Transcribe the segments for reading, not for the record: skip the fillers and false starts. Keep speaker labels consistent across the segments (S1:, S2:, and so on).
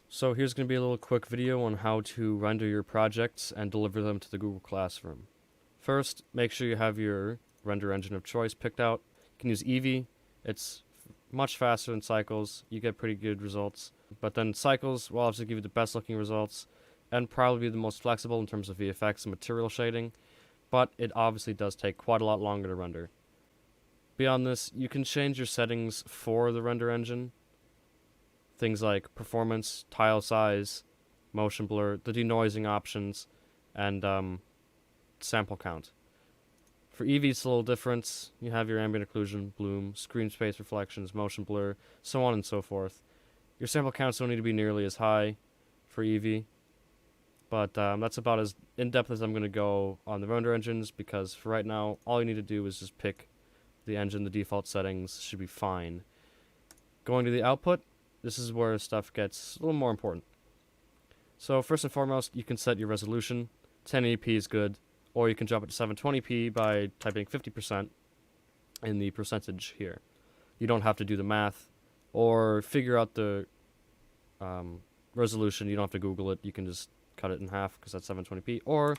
S1: So here's going to be a little quick video on how to render your projects and deliver them to the Google Classroom. First, make sure you have your render engine of choice picked out. You can use Eevee. It's much faster than Cycles. You get pretty good results. But then Cycles will obviously give you the best looking results and probably be the most flexible in terms of VFX and material shading, but it obviously does take quite a lot longer to render. Beyond this, you can change your settings for the render engine. Things like performance, tile size, motion blur, the denoising options, and sample count. For Eevee, it's a little different. You have your ambient occlusion, bloom, screen space reflections, motion blur, so on and so forth. Your sample counts don't need to be nearly as high for Eevee, but that's about as in-depth as I'm going to go on the render engines, because for right now, all you need to do is just pick the engine. The default settings should be fine. Going to the output, this is where stuff gets a little more important. So first and foremost, you can set your resolution. 1080p is good, or you can jump it to 720p by typing 50% in the percentage here. You don't have to do the math or figure out the resolution. You don't have to Google it. You can just cut it in half because that's 720p, or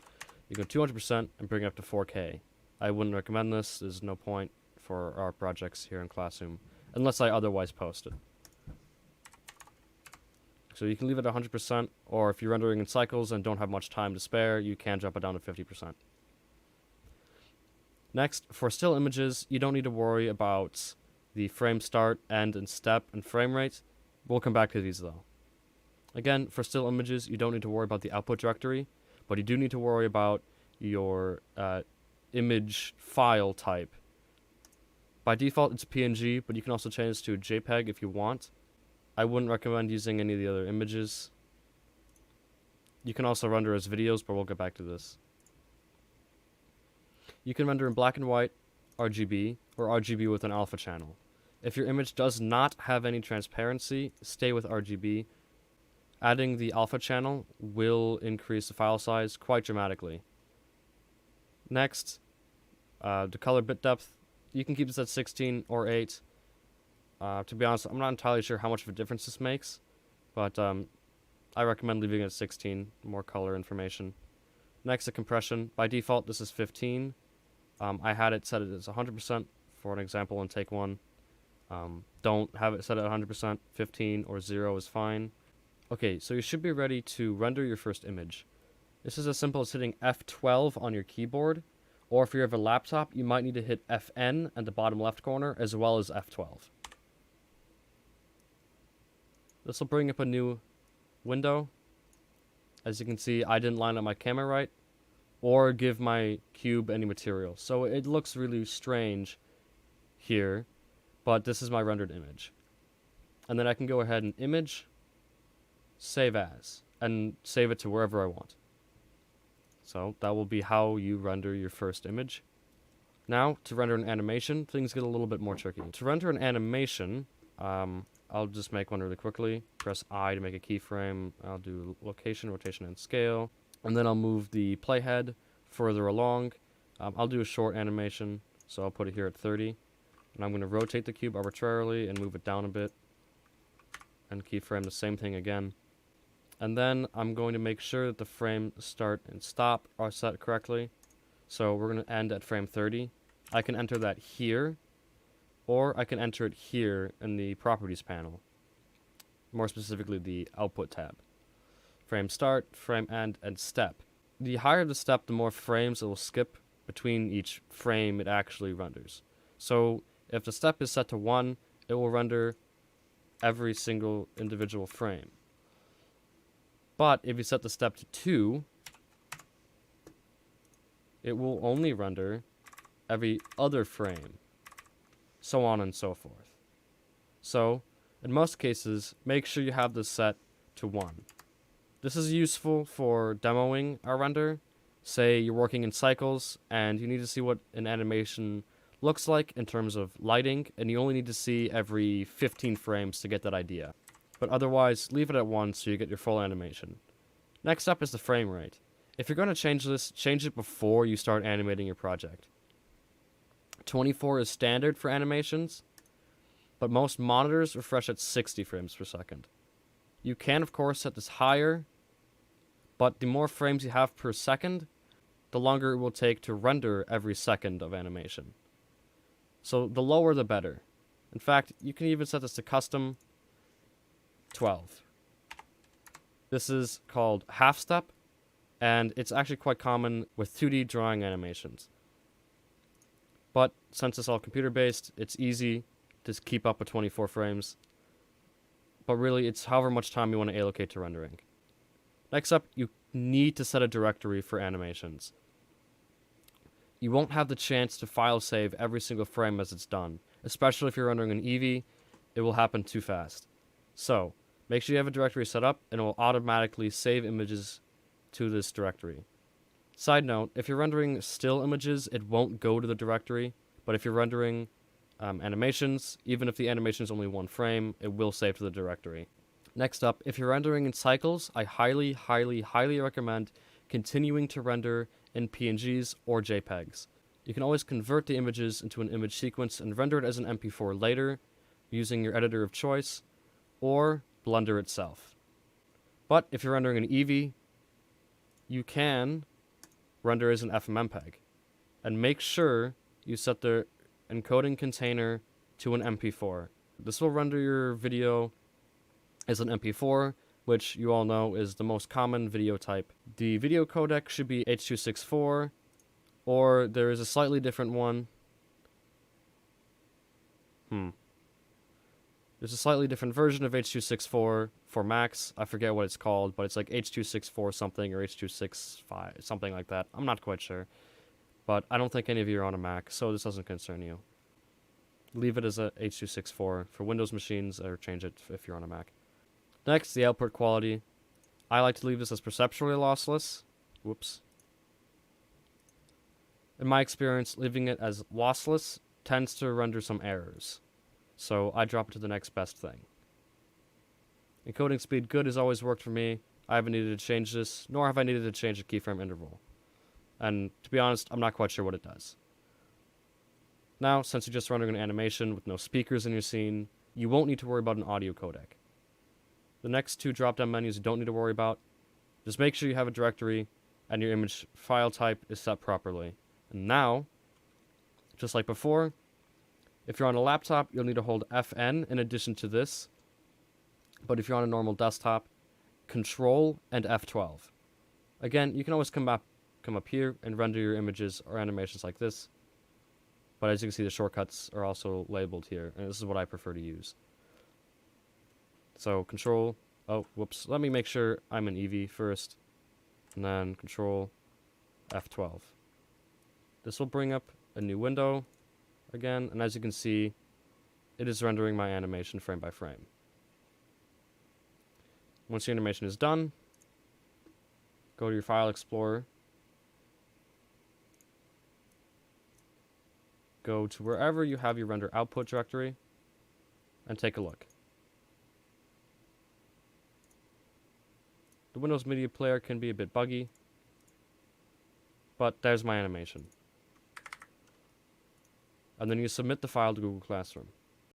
S1: you go 200% and bring it up to 4K. I wouldn't recommend this. There's no point for our projects here in Classroom unless I otherwise post it. So you can leave it at 100%, or if you're rendering in Cycles and don't have much time to spare, you can jump it down to 50%. Next, for still images, you don't need to worry about the frame start, end, and step, and frame rate. We'll come back to these though. Again, for still images, you don't need to worry about the output directory, but you do need to worry about your image file type. By default, it's PNG, but you can also change to JPEG if you want. I wouldn't recommend using any of the other images. You can also render as videos, but we'll get back to this. You can render in black and white, RGB, or RGB with an alpha channel. If your image does not have any transparency, stay with RGB. Adding the alpha channel will increase the file size quite dramatically. Next, the color bit depth. You can keep this at 16 or 8. To be honest, I'm not entirely sure how much of a difference this makes, but I recommend leaving it at 16, more color information. Next, the compression. By default, this is 15. I had it set as 100% for an example in take 1. Don't have it set at 100%. 15 or 0 is fine. Okay, so you should be ready to render your first image. This is as simple as hitting F12 on your keyboard, or if you have a laptop, you might need to hit Fn at the bottom left corner as well as F12. This will bring up a new window. As you can see, I didn't line up my camera right or give my cube any material. So it looks really strange here, but this is my rendered image. And then I can go ahead and image, save as, and save it to wherever I want. So that will be how you render your first image. Now, to render an animation, things get a little bit more tricky. To render an animation, I'll just make one really quickly. Press I to make a keyframe. I'll do location, rotation, and scale. And then I'll move the playhead further along. I'll do a short animation, so I'll put it here at 30. And I'm going to rotate the cube arbitrarily and move it down a bit. And keyframe the same thing again. And then I'm going to make sure that the frame start and stop are set correctly. So we're going to end at frame 30. I can enter that here, or I can enter it here in the properties panel. More specifically, the output tab. Frame start, frame end, and step. The higher the step, the more frames it will skip between each frame it actually renders. So if the step is set to 1, it will render every single individual frame. But if you set the step to 2, it will only render every other frame, so on and so forth. So, in most cases, make sure you have this set to 1. This is useful for demoing our render. Say you're working in Cycles, and you need to see what an animation looks like in terms of lighting, and you only need to see every 15 frames to get that idea. But otherwise, leave it at 1 so you get your full animation. Next up is the frame rate. If you're going to change this, change it before you start animating your project. 24 is standard for animations, but most monitors refresh at 60 frames per second. You can, of course, set this higher, but the more frames you have per second, the longer it will take to render every second of animation. So the lower the better. In fact, you can even set this to custom 12. This is called half step, and it's actually quite common with 2D drawing animations. But since it's all computer-based, it's easy to keep up with 24 frames. But really, it's however much time you want to allocate to rendering. Next up, you need to set a directory for animations. You won't have the chance to file save every single frame as it's done, especially if you're rendering an Eevee. It will happen too fast. So, make sure you have a directory set up, and it will automatically save images to this directory. Side note, if you're rendering still images, it won't go to the directory, but if you're rendering animations, even if the animation is only one frame, it will save to the directory. Next up, if you're rendering in cycles, I highly, highly, highly recommend continuing to render in PNGs or JPEGs. You can always convert the images into an image sequence and render it as an MP4 later, using your editor of choice, or Blender itself. But if you're rendering an Eevee, you can render as an FMMPEG. And make sure you set the encoding container to an MP4. This will render your video as an MP4, which you all know is the most common video type. The video codec should be H.264, or there is a slightly different one. There's a slightly different version of H.264 for Macs. I forget what it's called, but it's like H.264 something or H.265, something like that. I'm not quite sure. But I don't think any of you are on a Mac, so this doesn't concern you. Leave it as a H.264 for Windows machines, or change it if you're on a Mac. Next, the output quality. I like to leave this as perceptually lossless. Whoops. In my experience, leaving it as lossless tends to render some errors. So I drop it to the next best thing. Encoding speed good has always worked for me. I haven't needed to change this, nor have I needed to change the keyframe interval. And to be honest, I'm not quite sure what it does. Now, since you're just rendering an animation with no speakers in your scene, you won't need to worry about an audio codec. The next two drop-down menus you don't need to worry about. Just make sure you have a directory and your image file type is set properly. And now, just like before, if you're on a laptop, you'll need to hold FN in addition to this. But if you're on a normal desktop, Control and F12. Again, you can always come up here and render your images or animations like this. But as you can see, the shortcuts are also labeled here, and this is what I prefer to use. So Control, oh, whoops, let me make sure I'm in Eevee first, and then Control F12. This will bring up a new window again, and as you can see, it is rendering my animation frame by frame. Once your animation is done, go to your File Explorer, go to wherever you have your render output directory, and take a look. The Windows Media Player can be a bit buggy, but there's my animation. And then you submit the file to Google Classroom.